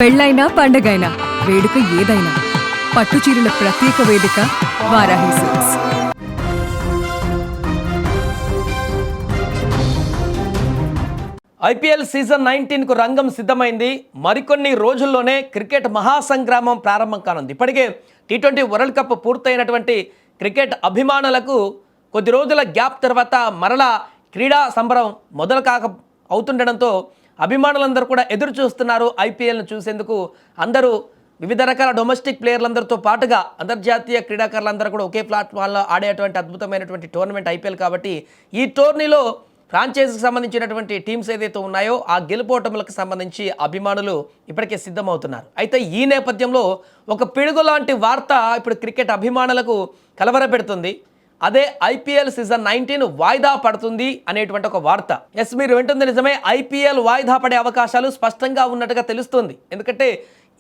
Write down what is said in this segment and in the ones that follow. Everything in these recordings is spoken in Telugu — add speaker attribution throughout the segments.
Speaker 1: పెళ్ళైనా పండగైనా వేడుక ఏదైనా పట్టుచీరల ప్రత్యేక వేదిక వారాహి సిల్క్స్.
Speaker 2: ఐపీఎల్ సీజన్ 19కు రంగం సిద్ధమైంది. మరికొన్ని రోజుల్లోనే క్రికెట్ మహాసంగ్రామం ప్రారంభం కానుంది. ఇప్పటికే టీ20 వరల్డ్ కప్ పూర్తయినటువంటి క్రికెట్ అభిమానులకు కొద్ది రోజుల గ్యాప్ తర్వాత మరలా క్రీడా సంబరం మొదలు అవుతుండడంతో అభిమానులందరూ కూడా ఎదురు చూస్తున్నారు ఐపీఎల్ను చూసేందుకు. అందరూ వివిధ రకాల డొమెస్టిక్ ప్లేయర్లందరితో పాటుగా అంతర్జాతీయ క్రీడాకారులందరూ కూడా ఒకే ప్లాట్ఫామ్లో ఆడేటువంటి అద్భుతమైనటువంటి టోర్నమెంట్ ఐపీఎల్ కాబట్టి ఈ టోర్నీలో ఫ్రాంచైజీకి సంబంధించినటువంటి టీమ్స్ ఏదైతే ఉన్నాయో ఆ గెలుపోటములకు సంబంధించి అభిమానులు ఇప్పటికే సిద్ధమవుతున్నారు. అయితే ఈ నేపథ్యంలో ఒక పిడుగు లాంటి వార్త ఇప్పుడు క్రికెట్ అభిమానులకు కలవరపెడుతుంది. అదే ఐపీఎల్ సీజన్ 19 వాయిదా పడుతుంది అనేటువంటి ఒక వార్త. ఎస్, మీరు వింటుంది నిజమే. ఐపీఎల్ వాయిదా పడే అవకాశాలు స్పష్టంగా ఉన్నట్టుగా తెలుస్తుంది. ఎందుకంటే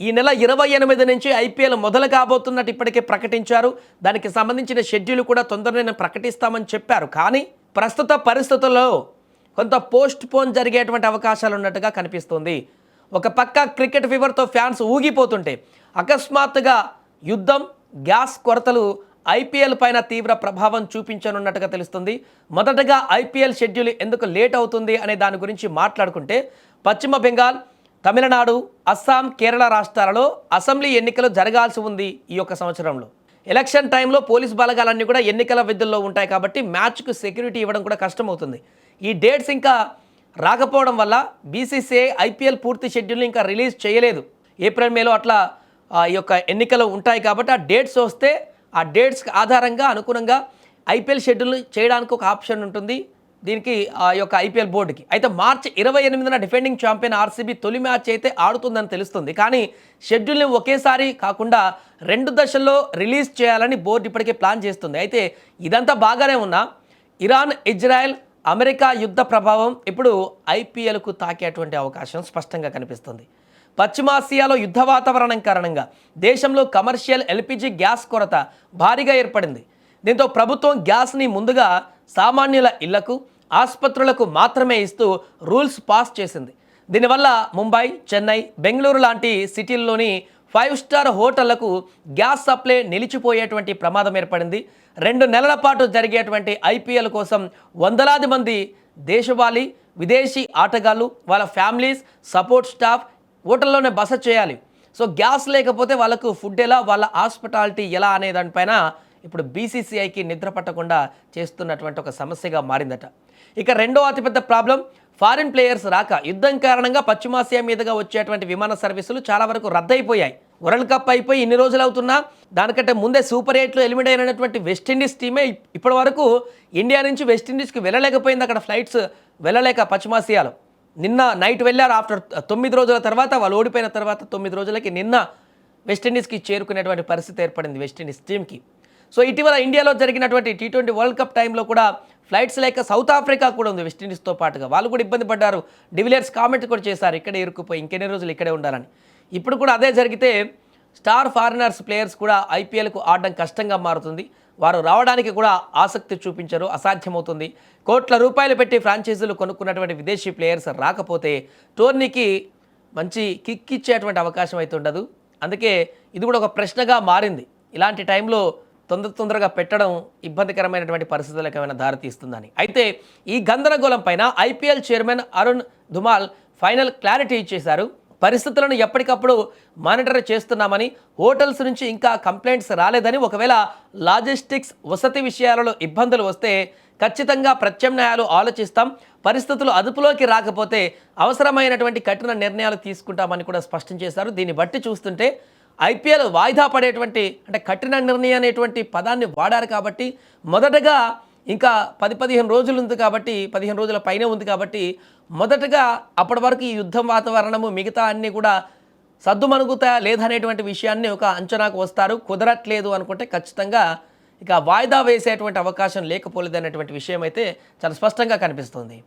Speaker 2: ఈ నెల 28 నుంచి ఐపీఎల్ మొదలు కాబోతున్నట్టు ఇప్పటికే ప్రకటించారు. దానికి సంబంధించిన షెడ్యూల్ కూడా తొందరనే ప్రకటిస్తామని చెప్పారు. కానీ ప్రస్తుత పరిస్థితుల్లో కొంత పోస్ట్ పోన్ జరిగేటువంటి అవకాశాలు ఉన్నట్టుగా కనిపిస్తుంది. ఒక పక్క క్రికెట్ ఫీవర్తో ఫ్యాన్స్ ఊగిపోతుంటే అకస్మాత్తుగా యుద్ధం, గ్యాస్ కొరతలు ఐపీఎల్ పైన తీవ్ర ప్రభావం చూపించనున్నట్టుగా తెలుస్తుంది. మొదటగా ఐపీఎల్ షెడ్యూల్ ఎందుకు లేట్ అవుతుంది అనే దాని గురించి మాట్లాడుకుంటే పశ్చిమ బెంగాల్, తమిళనాడు, అస్సాం, కేరళ రాష్ట్రాలలో అసెంబ్లీ ఎన్నికలు జరగాల్సి ఉంది. ఈ యొక్క సంవత్సరంలో ఎలక్షన్ టైంలో పోలీస్ బలగాలన్నీ కూడా ఎన్నికల విధుల్లో ఉంటాయి కాబట్టి మ్యాచ్కు సెక్యూరిటీ ఇవ్వడం కూడా కష్టమవుతుంది. ఈ డేట్స్ ఇంకా రాకపోవడం వల్ల బీసీసీఐ ఐపీఎల్ పూర్తి షెడ్యూల్ని ఇంకా రిలీజ్ చేయలేదు. ఏప్రిల్, మేలో అట్లా ఈ యొక్క ఎన్నికలు ఉంటాయి కాబట్టి ఆ డేట్స్ వస్తే ఆ డేట్స్ ఆధారంగా అనుగుణంగా ఐపీఎల్ షెడ్యూల్ చేయడానికి ఒక ఆప్షన్ ఉంటుంది దీనికి ఆ యొక్క ఐపీఎల్ బోర్డుకి. అయితే మార్చి 28న డిఫెండింగ్ ఛాంపియన్ ఆర్సీబీ తొలి మ్యాచ్ అయితే ఆడుతుందని తెలుస్తుంది. కానీ షెడ్యూల్ని ఒకేసారి కాకుండా 2 దశల్లో రిలీజ్ చేయాలని బోర్డు ఇప్పటికే ప్లాన్ చేస్తుంది. అయితే ఇదంతా బాగానే ఉన్నా ఇరాన్, ఇజ్రాయెల్, అమెరికా యుద్ధ ప్రభావం ఇప్పుడు ఐపీఎల్కు తాకేటువంటి అవకాశం స్పష్టంగా కనిపిస్తుంది. పశ్చిమాసియాలో యుద్ధ వాతావరణం కారణంగా దేశంలో కమర్షియల్ ఎల్పీజీ గ్యాస్ కొరత భారీగా ఏర్పడింది. దీంతో ప్రభుత్వం గ్యాస్ని ముందుగా సామాన్యుల ఇళ్లకు, ఆసుపత్రులకు మాత్రమే ఇస్తూ రూల్స్ పాస్ చేసింది. దీనివల్ల ముంబై, చెన్నై, బెంగళూరు లాంటి సిటీల్లోని 5 స్టార్ హోటళ్లకు గ్యాస్ సప్లై నిలిచిపోయేటువంటి ప్రమాదం ఏర్పడింది. 2 నెలల పాటు జరిగేటువంటి ఐపీఎల్ కోసం వందలాది మంది దేశవాళీ, విదేశీ ఆటగాళ్ళు, వాళ్ళ ఫ్యామిలీస్, సపోర్ట్ స్టాఫ్ హోటల్లోనే బస చేయాలి. సో గ్యాస్ లేకపోతే వాళ్ళకు ఫుడ్ ఎలా, వాళ్ళ హాస్పిటాలిటీ ఎలా అనే దానిపైన ఇప్పుడు బీసీసీఐకి నిద్ర పట్టకుండా చేస్తున్నటువంటి ఒక సమస్యగా మారిందట. ఇక రెండో అతిపెద్ద ప్రాబ్లం ఫారిన్ ప్లేయర్స్ రాక. యుద్ధం కారణంగా పశ్చిమాసియా మీదుగా వచ్చేటువంటి విమాన సర్వీసులు చాలా వరకు రద్దయిపోయాయి. వరల్డ్ కప్ అయిపోయి ఇన్ని రోజులు అవుతున్నా దానికంటే ముందే సూపర్ 8లో ఎలిమినేట్ అయినటువంటి వెస్టిండీస్ టీమే ఇప్పటి వరకు ఇండియా నుంచి వెస్టిండీస్కి వెళ్ళలేకపోయింది. అక్కడ ఫ్లైట్స్ వెళ్ళలేక పశ్చిమాసియాలో నిన్న నైట్ వెళ్ళారు. ఆఫ్టర్ 9 రోజుల తర్వాత వాళ్ళు ఓడిపోయిన తర్వాత 9 రోజులకి నిన్న వెస్టిండీస్కి చేరుకునేటువంటి పరిస్థితి ఏర్పడింది వెస్టిండీస్ టీమ్కి. సో ఇటీవల ఇండియాలో జరిగినటువంటి టీ20 వరల్డ్ కప్ టైంలో కూడా ఫ్లైట్స్ లేక సౌత్ ఆఫ్రికా కూడా ఉంది వెస్టిండీస్తో పాటుగా. వాళ్ళు కూడా ఇబ్బంది పడ్డారు. డివిలియర్స్ కామెంట్ కూడా చేశారు, ఇక్కడే ఇరుక్కుపోయి ఇంకెన్ని రోజులు ఇక్కడే ఉండాలని. ఇప్పుడు కూడా అదే జరిగితే స్టార్ ఫారినర్స్ ప్లేయర్స్ కూడా ఐపీఎల్కు ఆడడం కష్టంగా మారుతుంది. వారు రావడానికి కూడా ఆసక్తి చూపించరు, అసాధ్యమవుతుంది. కోట్ల రూపాయలు పెట్టి ఫ్రాంచైజీలు కొనుక్కున్నటువంటి విదేశీ ప్లేయర్స్ రాకపోతే టోర్నీకి మంచి కిక్ ఇచ్చేటువంటి అవకాశం అయితే ఉండదు. అందుకే ఇది కూడా ఒక ప్రశ్నగా మారింది. ఇలాంటి టైంలో తొందరగా పెట్టడం ఇబ్బందికరమైనటువంటి పరిస్థితులకు ఏమైనా దారితీస్తుందని. అయితే ఈ గందరగోళం పైన IPL chairman Arun Dhumal final clarity ఇచ్చేశారు. పరిస్థితులను ఎప్పటికప్పుడు మానిటర్ చేస్తున్నామని, హోటల్స్ నుంచి ఇంకా కంప్లైంట్స్ రాలేదని, ఒకవేళ లాజిస్టిక్స్, వసతి విషయాలలో ఇబ్బందులు వస్తే ఖచ్చితంగా ప్రత్యామ్నాయాలు ఆలోచిస్తాం, పరిస్థితులు అదుపులోకి రాకపోతే అవసరమైనటువంటి కఠిన నిర్ణయాలు తీసుకుంటామని కూడా స్పష్టం చేశారు. దీన్ని బట్టి చూస్తుంటే ఐపీఎల్ వాయిదా పడేటువంటి, అంటే కఠిన నిర్ణయం అనేటువంటి పదాన్ని వాడారు కాబట్టి మొదటగా ఇంకా 10-15 రోజులు ఉంది కాబట్టి 15 రోజుల పైనే ఉంది కాబట్టి మొదటగా అప్పటి వరకు ఈ యుద్ధం వాతావరణము మిగతా అన్నీ కూడా సద్దుమణుగుతాయా లేదనేటువంటి విషయాన్ని ఒక అంచనాకు వస్తారు. కుదరట్లేదు అనుకుంటే ఖచ్చితంగా ఇక వాయిదా వేసేటువంటి అవకాశం లేకపోలేదనేటువంటి విషయం అయితే చాలా స్పష్టంగా కనిపిస్తుంది.